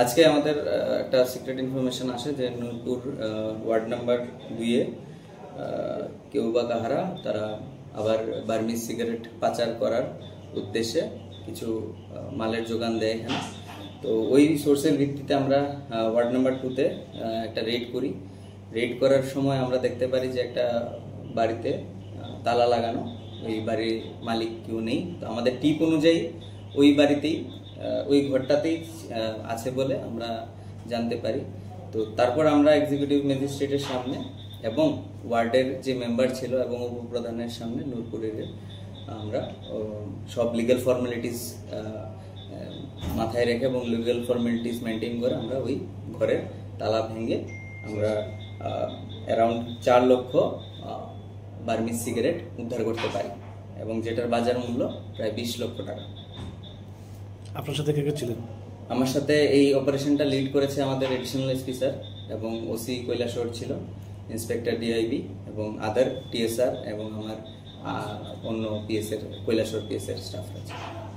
আজকে আমাদের একটা সিক্রেট ইনফরমেশন আসে যে নূরপুর ওয়ার্ড নাম্বার 2-এ কেউ বা কাহারা তারা আবার বার্মিজ সিগারেট পাচার করার উদ্দেশ্যে কিছু মালের যোগান দেয় এখানে। তো ওই সোর্সের ভিত্তিতে আমরা ওয়ার্ড নাম্বার 2-তে একটা রেড করি। রেড করার সময় আমরা দেখতে পারি যে একটা বাড়িতে তালা লাগানো, ওই বাড়ির মালিক কেউ নেই। তো আমাদের টিপ অনুযায়ী ওই বাড়িতেই ওই ঘরটাতেই আছে বলে আমরা জানতে পারি। তো তারপর আমরা এক্সিকিউটিভ ম্যাজিস্ট্রেটের সামনে এবং ওয়ার্ডের যে মেম্বার ছিল এবং উপপ্রধানের সামনে নূরপুরের আমরা সব লিগ্যাল ফর্মালিটিস মাথায় রেখে এবং লিগ্যাল ফর্মালিটিস মেনটেন করে আমরা ওই ঘরের তালা ভেঙে আমরা অ্যারাউন্ড 4 লক্ষ বার্মিজ সিগারেট উদ্ধার করতে পারি এবং যেটার বাজার মূল্য প্রায় 20 লক্ষ টাকা। আপনার সাথে কে কে ছিলেন? আমার সাথে এই অপারেশনটা লিড করেছে আমাদের এডিশনাল এসপি স্যার এবং ওসি কৈলাসহর ছিল, ইন্সপেক্টর ডিআইবি এবং আদার টিএসআর এবং আমার অন্য পিএসের কৈলাসহর পিএসের স্টাফ আছে।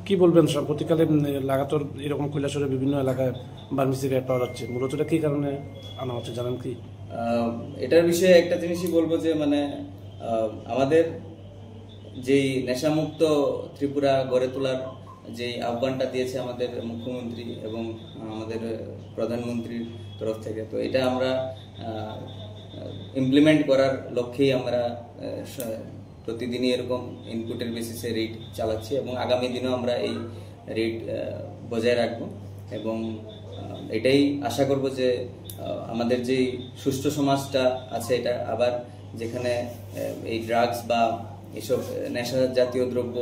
কি বলবেন, সাম্প্রতিককালে লাগাতার এরকম কৈলাসহরের বিভিন্ন এলাকায় বার্মিজ সিগারেট পাওয়া যাচ্ছে, মূলত এটা কি কারণে আনা হচ্ছে জানেন কি? এটার বিষয়ে একটা জিনিসই বলবো যে আমাদের যেই নেশামুক্ত ত্রিপুরা গড়ে তোলার যে আহ্বানটা দিয়েছে আমাদের মুখ্যমন্ত্রী এবং আমাদের প্রধানমন্ত্রীর তরফ থেকে, তো এটা আমরা ইমপ্লিমেন্ট করার লক্ষ্যেই আমরা প্রতিদিনই এরকম ইনপুটের বেসিসে রেড চালাচ্ছি এবং আগামী দিনেও আমরা এই রেড বজায় রাখব এবং এটাই আশা করব যে আমাদের যে সুষ্ঠু সমাজটা আছে এটা আবার যেখানে এই ড্রাগস বা এসব নেশা জাতীয় দ্রব্য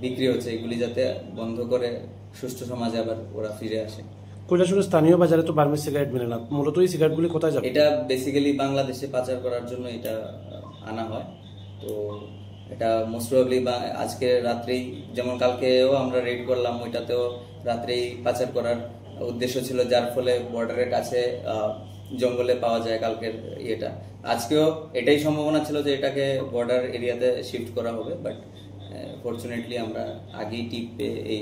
বিক্রি হচ্ছে এগুলি যাতে বন্ধ করে সুষ্ঠু সমাজে আবার ওরা ফিরে আসে। কৈলাসহরের স্থানীয় বাজারে তো বার্মিজ সিগারেট মেলে না, মূলত এই সিগারেটগুলি কোথায় যাবে? এটা বেসিক্যালি বাংলাদেশে পাচার করার জন্য এটা আনা হয়। তো এটা মোস্ট প্রবাবলি আজকে রাত্রেই, যেমন কালকেও আমরা রেড করলাম, ওইটাতেও রাত্রেই পাচার করার উদ্দেশ্য ছিল, যার ফলে বর্ডারের কাছে জঙ্গলে পাওয়া যায় কালকের ইয়েটা। আজকেও এটাই সম্ভাবনা ছিল যে এটাকে বর্ডার এরিয়াতে শিফট করা হবে, বাট ফরচুনেটলি আমরা আগেই টিপ পেয়ে এই